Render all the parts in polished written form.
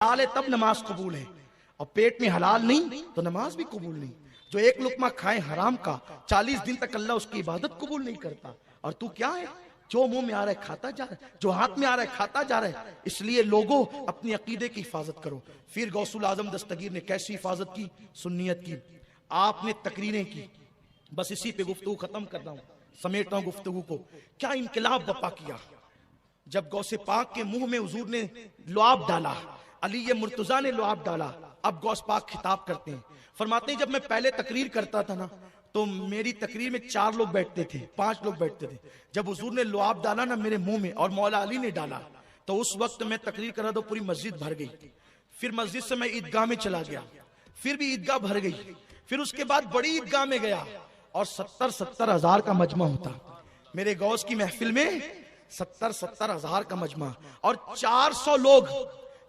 हलाल है तब नमाज कबूल है, और पेट में हलाल नहीं तो नमाज भी कबूल नहीं। जो एक लुकमा खाए हराम का 40 दिन तक अल्लाह उसकी इबादत कबूल नहीं करता। और तू क्या है, जो मुंह में आ रहा है खाता जा रहा है, जो हाथ में आ रहा है खाता जा रहा है। इसलिए लोगों अपनी अकीदे की हिफाजत करो। फिर गौसुल आजम दस्तगीर ने कैसी हिफाजत की, सुन्नियत की। आपने तकरीरें की, बस इसी पे गुफ्तगू खत्म कर रहा हूं, समेट रहा हूं गुफ्तगू को। क्या इनकलाब बपा किया जब गौसे पाक के मुंह में हुजूर ने लुआब डाला, अली मुर्तजा ने लुआब डाला। अब गौस पाक खिताब करते हैं, फरमाते हैं जब मैं पहले तकरीर करता था ना तो मेरी तकरीर में 4 लोग बैठते थे, 5 लोग बैठते थे। जब हुजूर ने लुआब डाला ना मेरे मुंह में और मौला अली ने डाला, तो उस वक्त मैं तकरीर कर रहा तो पूरी मस्जिद भर गई। फिर मस्जिद से मैं ईदगाह में चला गया, फिर भी ईदगाह भर गई। फिर उसके बाद बड़ी ईदगाह में गया और 70-70 हजार का मजमा होता मेरे गौस की महफिल में। 70-70 हजार का मजमा, और 400 लोग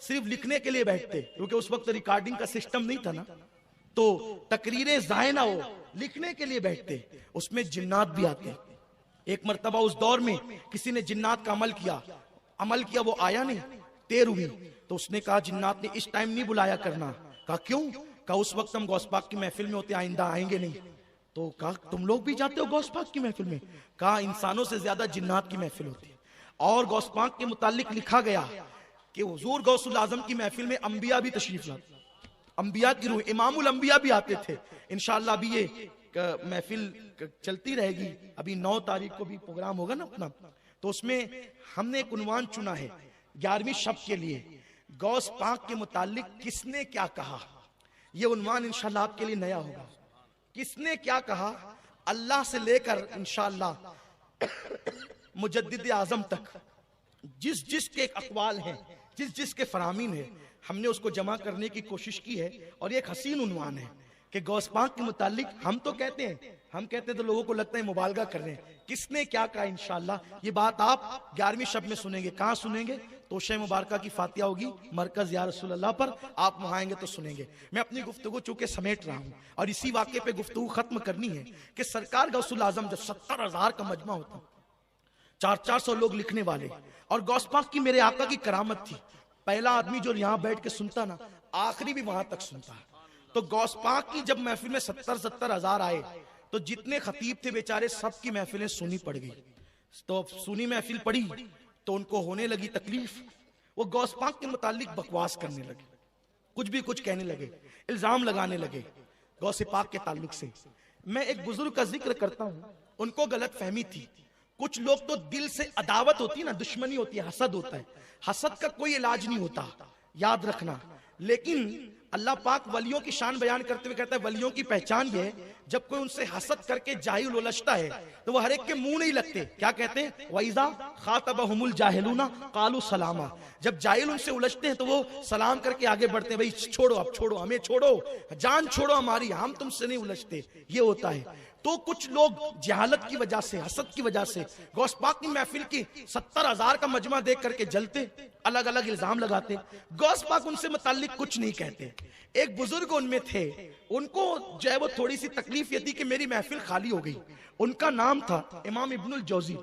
सिर्फ लिखने के लिए बैठते, क्योंकि उस वक्त रिकॉर्डिंग का सिस्टम नहीं था ना, तो तकरीरें जाए ना हो, लिखने के लिए बैठते। उसमें जिन्नात भी आते। एक मर्तबा उस दौर में किसी ने जिन्नात का अमल किया, वो आया नहीं, देर हुई, तो उसने कहा जिन्नात ने इस टाइम नहीं बुलाया करना। कहा क्यों? कहा उस वक्त हम गौस पाक की महफिल में होते, आइंदा आएंगे नहीं। तो कहा तुम लोग भी जाते हो गौस पाक की महफिल में? कहा इंसानों से ज्यादा जिन्नात की महफिल होती है। और गौस पाक के मुतालिक लिखा गया कि हुजूर गौसुल आजम की महफिल में अंबिया भी तशरीफ लाते, अंबिया की रूह, इमामुल अंबिया भी आते थे। इंशाअल्लाह अभी ये महफिल चलती रहेगी, अभी 9 तारीख को भी प्रोग्राम होगा ना अपना, तो उसमें हमने एक उन्वान चुना है 11वीं शब के लिए, गौस पाक के मुतालिक किसने क्या कहा। ये उन्वान इंशाअल्लाह आपके लिए नया होगा। किसने क्या कहा, अल्लाह से लेकर इंशाअल्लाह मुजद्दिद आजम तक, जिस जिस के अकवाल हैं, जिस जिस के फरामीन है, हमने उसको जमा करने की कोशिश की है। और ये एक हसीन उन्वान है कि गौस पाक के मुतालिक हम तो कहते हैं तो लोगों को लगता है मुबालगा कर रहे हैं। किसने क्या कहा, इंशाअल्लाह ये बात आप 11वीं शब में सुनेंगे। कहाँ सुनेंगे? तोशे मुबारका की फातिहा होगी मरकज या रसूल अल्लाह पर, आप वहां आएंगे तो सुनेंगे। मैं अपनी गुफ्तगू चूंकि समेट रहा हूं और इसी वाक्य पे गुफ्तगू खत्म करनी है कि सरकार गौसुल आजम जब 70 हजार का मजमा होता, 400 लोग लिखने वाले, और गौस पाक की मेरे आका की करामत थी, पहला आदमी जो यहां बैठ के सुनता ना, आखिरी भी वहां तक सुनता। तो गौस पाक की जब महफिल में 70-70 हजार आए, तो जितने खतीब थे बेचारे सबकी महफिलें सुनी पड़ गई। तो सुनी महफिल पड़ी तो उनको होने लगी तकलीफ, वो गौस पाक के मुतालिक बकवास करने लगे, कुछ भी कुछ कहने लगे, इल्जाम लगाने लगे गौस पाक के ताल्लुक से। मैं एक बुजुर्ग का जिक्र करता हूं, उनको गलत फहमी थी। कुछ लोग तो दिल से अदावत होती है ना, दुश्मनी होती है, हसद होता है। हसद का कोई इलाज नहीं होता, याद रखना। लेकिन अल्लाह पाक वलियों की शान बयान करते हुए कहता है वलियों की पहचान ये है, जब कोई उनसे हसद करके जाहिल उलझता है तो वो हर एक के मुंह नहीं लगते। क्या कहते हैं? वइज़ा खातबहुमुल जाहिलूना कालू सलामा। जब जाहिल उनसे उलझते हैं तो वो सलाम करके आगे बढ़ते हैं, भाई छोड़ो, अब छोड़ो, हमें छोड़ो, जान छोड़ो हमारी, हम तुमसे नहीं उलझते। ये होता है। तो कुछ लोग जहालत की वजह से, हसद की वजह से गौस पाक की महफिल की 70 हजार का मजमा देख करके जलते, अलग अलग इल्जाम लगाते। गौस पाक उनसे मुताल्लिक कुछ नहीं कहते। एक बुजुर्ग उनमें थे, उनको जो है वो थोड़ी सी तकलीफ ये थी कि मेरी महफिल खाली हो गई। उनका नाम था इमाम इब्नुल जौजी,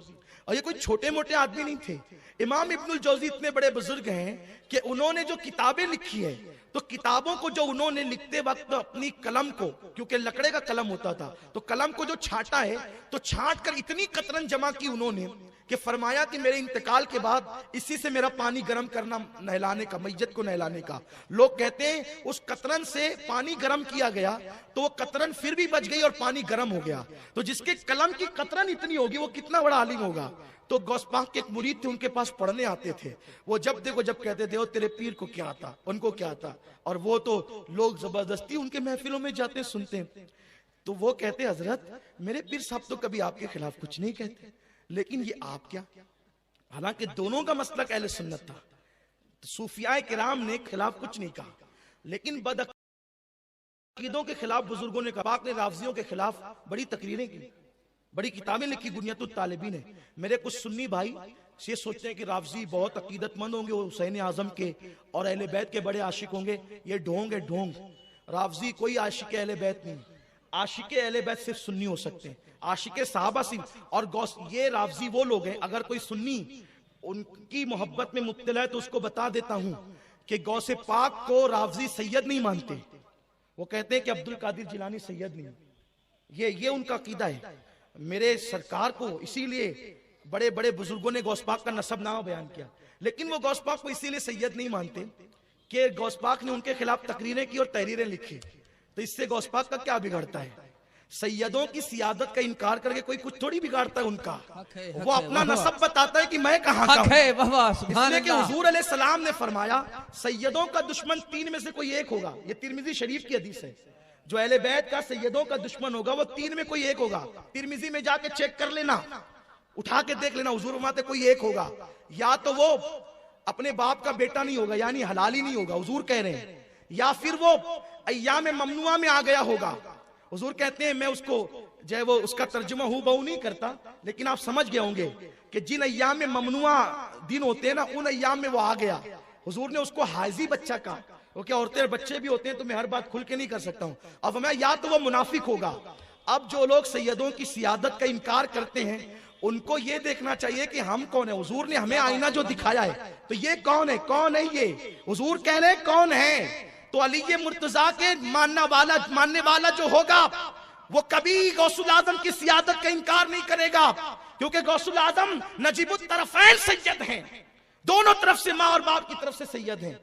और ये कोई छोटे मोटे आदमी नहीं थे। इमाम इब्नुल जौजी इतने बड़े बुजुर्ग हैं कि उन्होंने जो किताबें लिखी है, तो किताबों को जो उन्होंने लिखते वक्त अपनी कलम को, क्योंकि लकड़े का कलम होता था, तो कलम को जो छाटा है, तो छाट कर इतनी कतरन जमा की उन्होंने कि फरमाया कि मेरे इंतकाल के बाद इसी से मेरा पानी गर्म करना, नहलाने का, मैयत को नहलाने का। लोग कहते हैं उस कतरन से पानी गर्म किया गया तो वो कतरन फिर भी बच गई और पानी गर्म हो गया। तो जिसके कलम की कतरन इतनी होगी वो कितना बड़ा आलिम होगा। तो गौस पाक के एक मुरीद थे, उनके पास पढ़ने आते थे। वो जब देखो जब कहते थे, ओ तेरे पीर को क्या आता, उनको क्या आता, और वो तो लोग जबरदस्ती उनके महफिलों में जाते सुनते। तो वो कहते हजरत मेरे पीर साहब तो कभी आपके खिलाफ कुछ नहीं कहते, लेकिन ये आप क्या। हालांकि दोनों का मसलक अहले सुन्नत था, तो सूफियाए किराम ने खिलाफ कुछ नहीं कहा, लेकिन बदअकीदों के खिलाफ बुजुर्गों ने कहा। पाक ने राफजियों के खिलाफ बड़ी तकरीरें की, बड़ी किताबें लिखी, बुनियतुत तालिबीन है। मेरे कुछ सुन्नी भाई ये सोचते हैं कि राफजी बहुत अकीदतमंद होंगे, वो हुसैन आजम के और अहले बैत के बड़े आशिक होंगे। ये ढोंग है, ढोंग। राफजी कोई आशिक अहले बैत नहीं, आशिक अहले बैत सिर्फ सुन्नी हो सकते हैं, आशिक सहाबा सिर्फ। और गौस, ये राफजी वो लोग हैं, अगर कोई सुन्नी उनकी मोहब्बत में मुब्तला है तो उसको बता देता हूं कि गौसे पाक को रावजी सैयद नहीं मानते, वो कहते हैं कि अब्दुल कादिर जिलानी सैयद नहीं। ये उनका अकीदा है। मेरे सरकार को इसीलिए बड़े बड़े बुजुर्गों ने गौस पाक का नसबनामा बयान किया, लेकिन वो गौस पाक को इसीलिए सैयद नहीं मानते कि गौस पाक ने उनके खिलाफ तकरीरें की और तहरीरें लिखी। तो इससे गौस पाक का क्या बिगड़ता है? सैयदों की सियादत का इनकार करके कोई कुछ थोड़ी बिगाड़ता है उनका। वो अपना नसब बताता है कि मैं कहां का हूं। इसलिए कि हुजूर अलैहिस्सलाम ने फरमाया सैयदों का दुश्मन तीन में से कोई एक होगा। ये तिरमिजी शरीफ की हदीस है। जो अहले बैत का सैयदों का दुश्मन होगा वो तीन में कोई एक होगा। तिरमिजी में जाके चेक कर लेना, उठा के देख लेना, हुजूर फरमाते कोई एक होगा। या तो वो अपने बाप का बेटा नहीं होगा, यानी हलाली नहीं होगा, हुजूर कह रहे हैं, या फिर वो अय्याम ममनुआ में आ गया होगा। हुजूर कहते हैं, मैं उसको जो है वो उसका तर्जुमा हूँ बहु नहीं करता, लेकिन आप समझ गए होंगे कि जिन अय्याम में ममनुआ दिन होते हैं ना, उन अय्याम में वो आ गया। हुजूर ने उसको हाजी बच्चा कहा, क्योंकि औरतें बच्चे भी होते हैं तो मैं हर बात खुल के नहीं कर सकता हूँ। अब मैं या तो वो मुनाफिक होगा। अब जो लोग सैयदों की सियादत का इनकार करते हैं उनको ये देखना चाहिए कि हम कौन है। हुजूर ने हमें आईना जो दिखाया है, तो ये कौन है? कौन है ये? हुजूर कह रहे कौन है? तो अली मुर्तजा के मानने वाला जो होगा वो कभी गौसुल आजम की सियादत का इनकार नहीं करेगा, क्योंकि गौसुल आजम नजीबुत तरफैन सैयद हैं, दोनों तरफ से, माँ और बाप की तरफ से सैयद हैं।